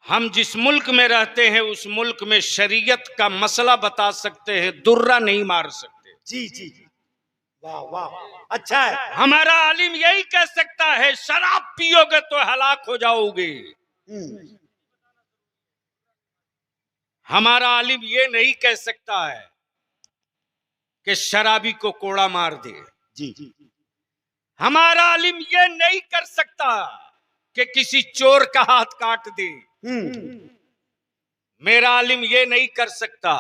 हम जिस मुल्क में रहते हैं उस मुल्क में शरीयत का मसला बता सकते हैं, दुर्रा नहीं मार सकते। जी जी जी, वाह वाह, अच्छा है। हमारा आलिम यही कह सकता है शराब पियोगे तो हलाक हो जाओगे। हमारा आलिम ये नहीं कह सकता है कि शराबी को कोड़ा मार दे। जी, हमारा आलिम ये नहीं कर सकता कि किसी चोर का हाथ काट दे। मेरा आलिम ये नहीं कर सकता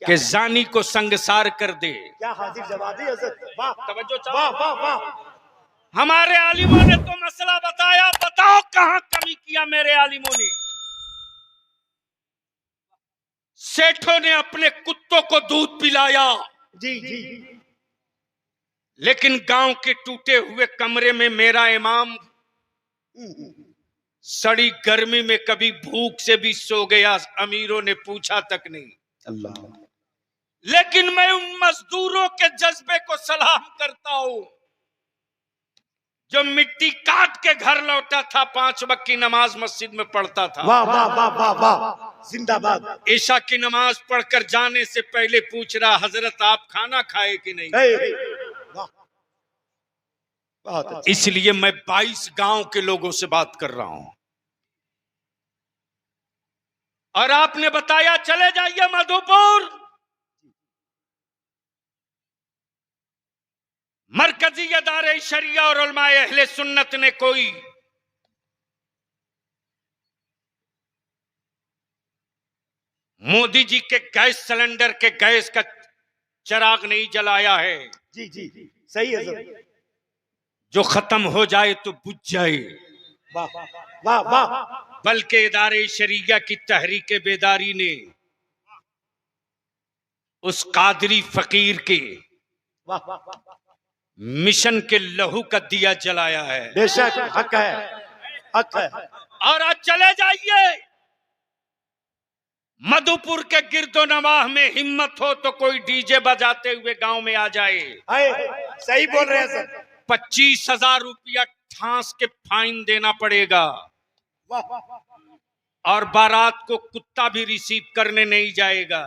कि जानी को संगसार कर दे। क्या हाजिर जवाबी हज़रत, वाह, तवज्जो चाहो। वाह वाह वाह। हमारे आलिमों ने तो मसला बताया, बताओ कहां कमी किया मेरे आलिमों ने। सेठों ने अपने कुत्तों को दूध पिलाया, जी जी, लेकिन गांव के टूटे हुए कमरे में मेरा इमाम सड़ी गर्मी में कभी भूख से भी सो गया, अमीरों ने पूछा तक नहीं। अल्लाह, लेकिन मैं उन मजदूरों के जज्बे को सलाम करता हूं जो मिट्टी काट के घर लौटा था, 5 वक्त की नमाज मस्जिद में पढ़ता था। वाह वाह वाह वाह वाह, जिंदाबाद। ईशा की नमाज पढ़कर जाने से पहले पूछ रहा, हजरत आप खाना खाए कि नहीं। वाह, बहुत अच्छा। इसलिए मैं 22 गांव के लोगों से बात कर रहा हूं। और आपने बताया चले जाइए मधुपुर, मरकजी अदारे शरिया और उलमाए अहले सुन्नत ने कोई मोदी जी के गैस सिलेंडर के गैस का चिराग नहीं जलाया है। जी जी, सही है सर। जो खत्म हो जाए तो बुझ जाए। वाह वाह वाह, बल्कि इदारे शरिया की तहरीक बेदारी ने उस कादरी फकीर के वाह वाह, मिशन के लहू का दिया जलाया है। बेशक हक है, हक है। और आज चले जाइए मधुपुर के गिरदो नवाह में, हिम्मत हो तो कोई डीजे बजाते हुए गांव में आ जाए। सही बोल रहे हैं सर। 25,000 रुपया ठांस के फाइन देना पड़ेगा। वाह और बारात को कुत्ता भी रिसीव करने नहीं जाएगा।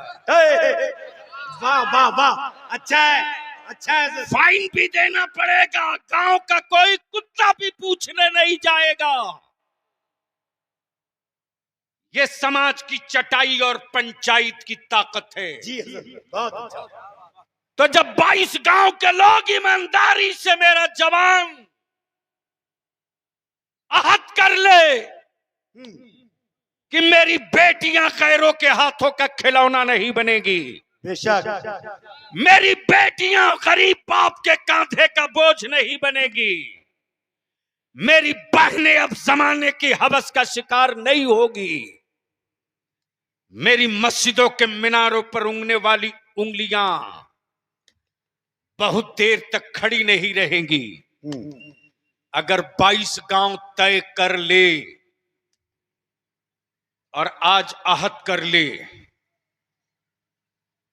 वाह वाह वाह, अच्छा है, अच्छा है सर। फाइन भी देना पड़ेगा, गांव का कोई कुत्ता भी पूछने नहीं जाएगा। ये समाज की चटाई और पंचायत की ताकत है। जी बहुत अच्छा। तो जब 22 गांव के लोग ईमानदारी से मेरा जवान आहत कर ले कि मेरी बेटियां गैरों के हाथों का खिलौना नहीं बनेगी, बेशक, मेरी बेटियां गरीब बाप के कांधे का बोझ नहीं बनेगी, मेरी बहनें अब जमाने की हवस का शिकार नहीं होगी, मेरी मस्जिदों के मीनारों पर उंगने वाली उंगलियां बहुत देर तक खड़ी नहीं रहेंगी। अगर 22 गांव तय कर ले और आज आहत कर ले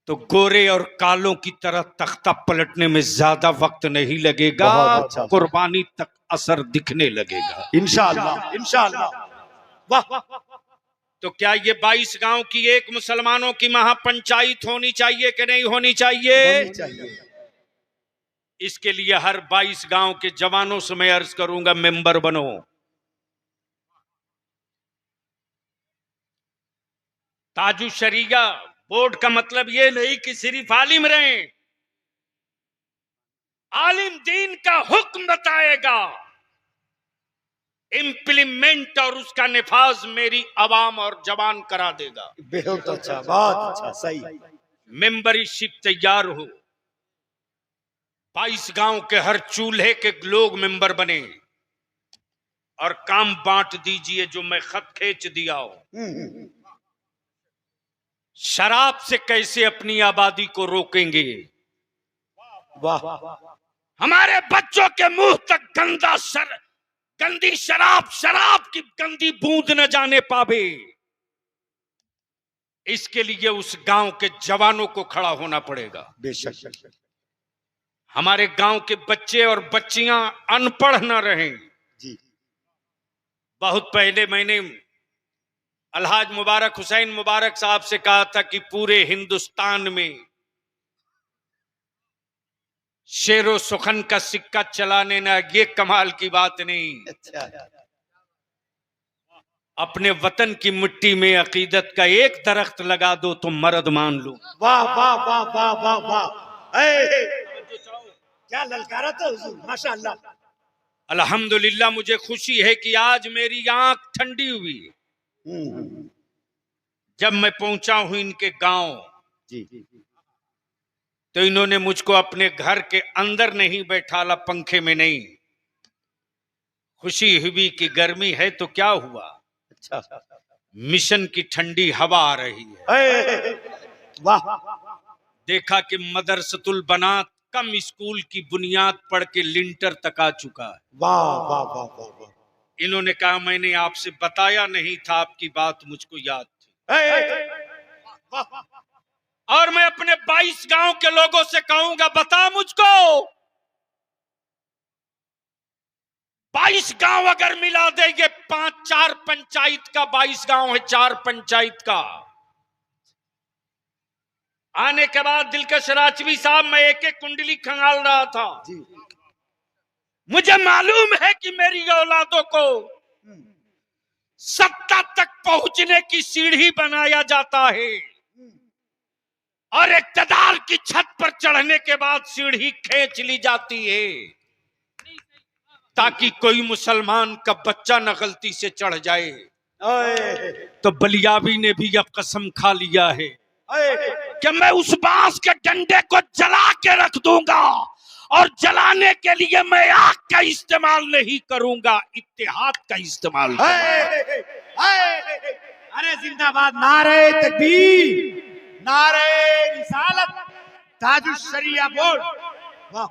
तो गोरे और कालों की तरह तख्ता पलटने में ज्यादा वक्त नहीं लगेगा। अच्छा। कुर्बानी तक असर दिखने लगेगा इंशाअल्लाह इंशाअल्लाह। वाह, तो क्या ये 22 गांव की एक मुसलमानों की महापंचायत होनी चाहिए कि नहीं होनी चाहिए? होनी चाहिए। इसके लिए हर 22 गांव के जवानों से मैं अर्ज करूंगा, मेंबर बनो। ताजु शरिया बोर्ड का मतलब ये नहीं कि सिर्फ आलिम रहे, आलिम दीन का हुक्म बताएगा, इंप्लीमेंट और उसका निफाज मेरी अवाम और जवान करा देगा। बहुत अच्छा, बहुत अच्छा, सही। मेंबरशिप तैयार हो, 22 गांव के हर चूल्हे के लोग मेंबर बने और काम बांट दीजिए जो मैं खत खींच दिया हूं। शराब से कैसे अपनी आबादी को रोकेंगे? वाह, हमारे बच्चों के मुंह तक गंदी शराब की गंदी बूंद न जाने पावे, इसके लिए उस गांव के जवानों को खड़ा होना पड़ेगा। बेशक, हमारे गांव के बच्चे और बच्चियां अनपढ़ न रहें। जी, बहुत पहले मैंने अलहाज मुबारक हुसैन मुबारक साहब से कहा था कि पूरे हिंदुस्तान में शेरो सुखन का सिक्का चलाने ना, ये कमाल की बात नहीं। अच्छा अपने वतन की मिट्टी में अकीदत का एक दरख्त लगा दो तो मर्द मान लो। वाह वाह वाह वाह वाह वाह क्या ललकारा था हुजूर, माशाअल्लाह। अल्हम्दुलिल्लाह मुझे खुशी है कि आज मेरी आंख ठंडी हुई जब मैं पहुंचा हूं इनके गांव। जी तो इन्होंने मुझको अपने घर के अंदर नहीं बैठाला, पंखे में नहीं। खुशी हुई कि गर्मी है तो क्या हुआ, अच्छा मिशन की ठंडी हवा आ रही है। वाह देखा कि मदरसतुल बनात कम स्कूल की बुनियाद पढ़ के लिंटर तक आ चुका है। वाह वाह वाह वाह वाह। इन्होंने कहा मैंने आपसे बताया नहीं था, आपकी बात मुझको याद थी। वाह और मैं अपने 22 गांव के लोगों से कहूंगा, बता मुझको 22 गांव अगर मिला देंगे, 4 पंचायत का 22 गांव है, 4 पंचायत का। आने के बाद दिलकश राजवी साहब, मैं एक एक कुंडली खंगाल रहा था। मुझे मालूम है कि मेरी औलादों को सत्ता तक पहुंचने की सीढ़ी बनाया जाता है और इक्तदार की छत पर चढ़ने के बाद सीढ़ी खींच ली जाती है ताकि कोई मुसलमान का बच्चा न गलती से चढ़ जाए। तो बलियावी ने भी अब कसम खा लिया है कि मैं उस बांस के डंडे को जला के रख दूंगा और जलाने के लिए मैं आग का इस्तेमाल नहीं करूंगा, इत्तेहाद का इस्तेमाल करूंगा। अरे जिंदाबाद, नारे तकबीर, नारे रिसालत, ताजुश शरिया बोल। वाह।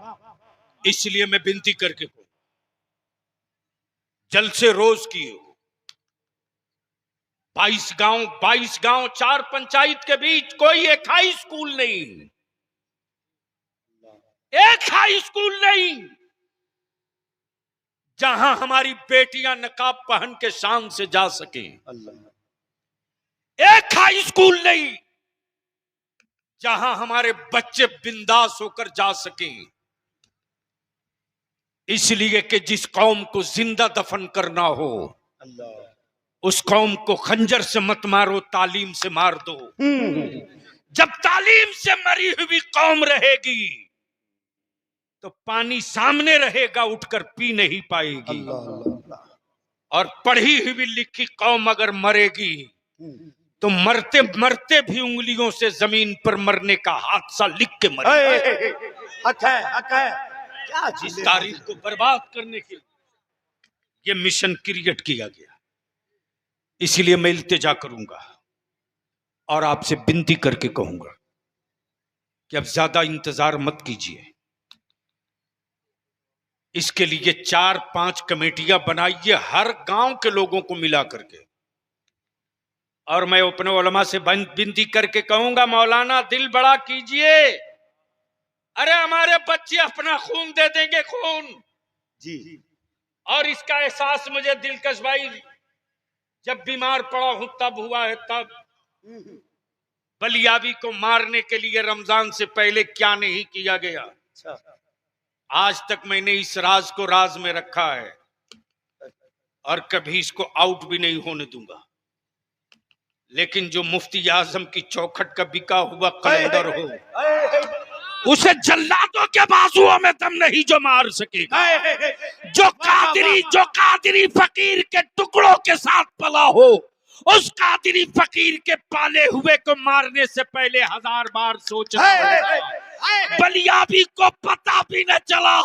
इसलिए मैं विनती करके कहूं, जल्द से रोज की हो। 22 गांव 4 पंचायत के बीच कोई एक हाई स्कूल नहीं, एक हाई स्कूल नहीं जहां हमारी बेटियां नकाब पहन के शान से जा सके। एक हाई स्कूल नहीं जहां हमारे बच्चे बिंदास होकर जा सके। इसलिए कि जिस कौम को जिंदा दफन करना हो, उस कौम को खंजर से मत मारो, तालीम से मार दो। जब तालीम से मरी हुई कौम रहेगी तो पानी सामने रहेगा, उठकर पी नहीं पाएगी। और पढ़ी हुई लिखी कौम अगर मरेगी तो मरते मरते भी उंगलियों से जमीन पर मरने का हादसा लिख के मरेगी। हक है, हक है। क्या इस तारीख को बर्बाद करने के लिए यह मिशन क्रिएट किया गया। इसलिए मैं इल्तिजा करूंगा और आपसे विनती करके कहूंगा कि अब ज्यादा इंतजार मत कीजिए। इसके लिए 4-5 कमेटियां बनाइए हर गांव के लोगों को मिला करके। और मैं अपने उलमा से विनती करके कहूंगा, मौलाना दिल बड़ा कीजिए। अरे हमारे बच्चे अपना खून दे देंगे, खून जी। और इसका एहसास मुझे दिलकश भाई जब बीमार पड़ा हूं तब हुआ है। तब बलियावी को मारने के लिए रमजान से पहले क्या नहीं किया गया, आज तक मैंने इस राज को राज में रखा है और कभी इसको आउट भी नहीं होने दूंगा। लेकिन जो मुफ्ती आजम की चौखट का बिका हुआ कलंदर हो, उसे जल्लादों के बाजुओं में दम नहीं जो मार सकेगा। जो कादिरी फकीर के टुकड़ों के साथ पला हो, उस कादिरी फकीर के पाले हुए को मारने से पहले 1000 बार सोचना पड़ेगा। बलियावी को पता भी न चला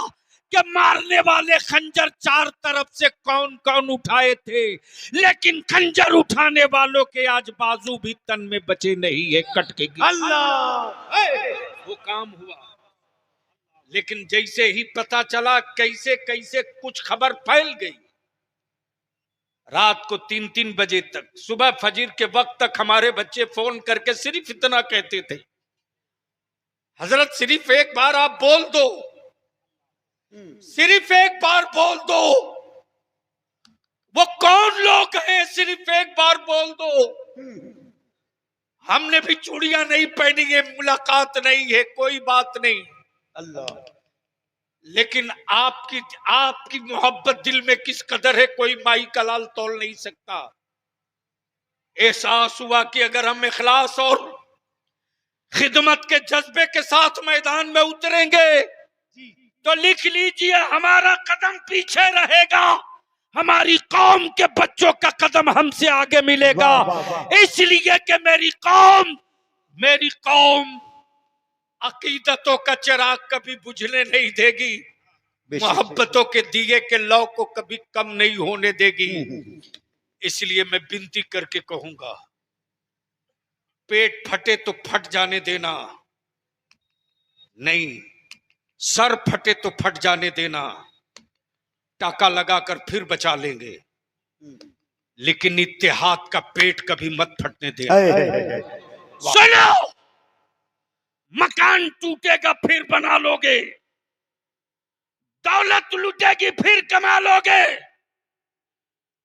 कि मारने वाले खंजर 4 तरफ से कौन कौन उठाए थे, लेकिन खंजर उठाने वालों के आज बाजू भी तन में बचे नहीं है, कट के अल्लाह। वो काम हुआ। लेकिन जैसे ही पता चला कैसे कैसे कुछ खबर फैल गई, रात को 3-3 बजे तक, सुबह फजर के वक्त तक हमारे बच्चे फोन करके सिर्फ इतना कहते थे, हजरत सिर्फ एक बार आप बोल दो, सिर्फ एक बार बोल दो, वो कौन लोग हैं सिर्फ एक बार बोल दो, हमने भी चूड़ियां नहीं पहनी है, मुलाकात नहीं है, कोई बात नहीं, अल्लाह, लेकिन आपकी आपकी मोहब्बत दिल में किस कदर है कोई माई का लाल तोल नहीं सकता। एहसास हुआ कि अगर हम इखलास और खिदमत के जज्बे के साथ मैदान में उतरेंगे तो लिख लीजिए हमारा कदम पीछे रहेगा, हमारी कौम के बच्चों का कदम हमसे आगे मिलेगा। इसलिए कि मेरी कौम अकीदतों का चिराग कभी बुझने नहीं देगी, मोहब्बतों के दिए के लौ को कभी कम नहीं होने देगी। इसलिए मैं विनती करके कहूंगा, पेट फटे तो फट जाने देना, नहीं सर फटे तो फट जाने देना, टाका लगाकर फिर बचा लेंगे, लेकिन इत्तेहाद का पेट कभी मत फटने देना। सुनो, मकान टूटेगा फिर बना लोगे, दौलत लुटेगी फिर कमा लोगे,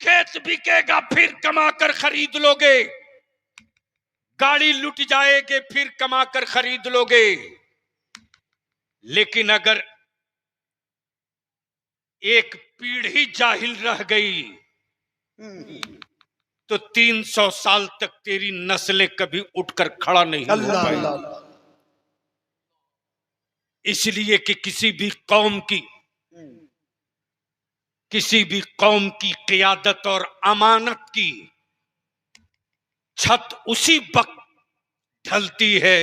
खेत बिकेगा फिर कमाकर खरीद लोगे, गाड़ी लुट जाएगी फिर कमाकर खरीद लोगे, लेकिन अगर एक पीढ़ी जाहिल रह गई तो 300 साल तक तेरी नस्लें कभी उठकर खड़ा नहीं हो पाएगी। इसलिए कि किसी भी कौम की क़ियादत और अमानत की छत उसी वक्त ढलती है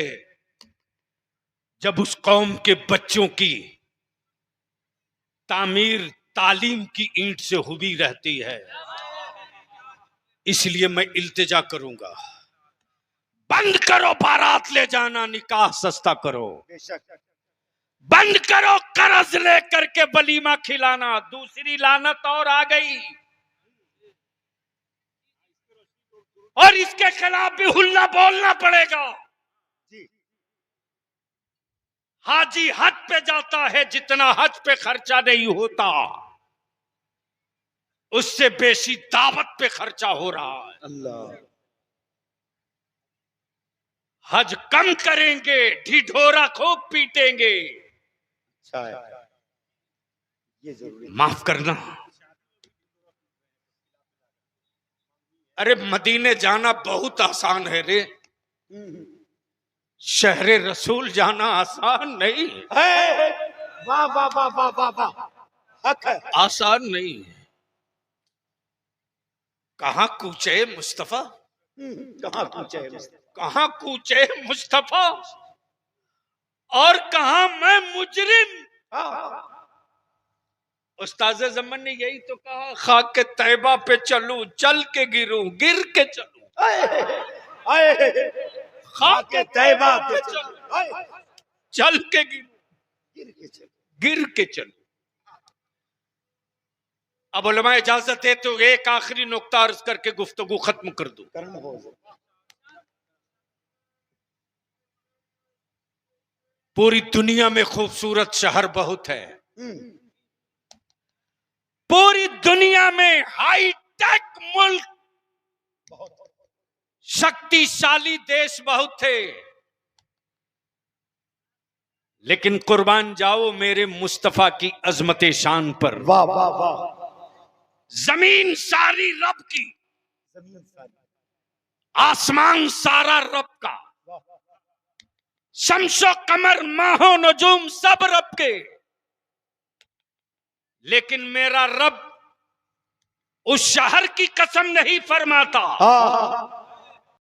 जब उस कौम के बच्चों की तालीम की ईंट से हुई रहती है। इसलिए मैं इल्तिजा करूंगा, बंद करो बारात ले जाना, निकाह सस्ता करो, बंद करो कर्ज लेकर के वलीमा खिलाना। दूसरी लानत और आ गई, और इसके खिलाफ भी हुल्ला बोलना पड़ेगा। हाजी हज पे जाता है, जितना हज पे खर्चा नहीं होता उससे बेशी दावत पे खर्चा हो रहा है। अल्लाह, हज कम करेंगे, ढिढोरा खूब पीटेंगे। अच्छा है, ये जरूरी। माफ करना, अरे मदीने जाना बहुत आसान है रे, शहरे रसूल जाना आसान नहीं। वाह वाह वाह वाह वाह वाह, हक है, आसान नहीं है। कहां कूचे मुस्तफा, कहाँ पूछे, कहां कूचे मुस्तफा, और कहां मैं मुजरिम। उस्ताद जमन ने यही तो कहा, खाक के तैबा पे चलूं, चल के गिरूं, गिर के चलूं, खाक के तैबा पे चलूं, चल के गिरूं, गिर के चलूं। अब उलमा इजाजत है तो एक आखिरी नुक्ता अर्ज करके गुफ्तगू खत्म कर दूं। पूरी दुनिया में खूबसूरत शहर बहुत है, पूरी दुनिया में हाईटेक मुल्क, शक्तिशाली देश बहुत थे, लेकिन कुर्बान जाओ मेरे मुस्तफा की अजमत शान पर। वाह वाह वाह, जमीन सारी रब की, आसमान सारा रब का, शम्सो कमर माहो नजूम सब रब के, लेकिन मेरा रब उस शहर की कसम नहीं फरमाता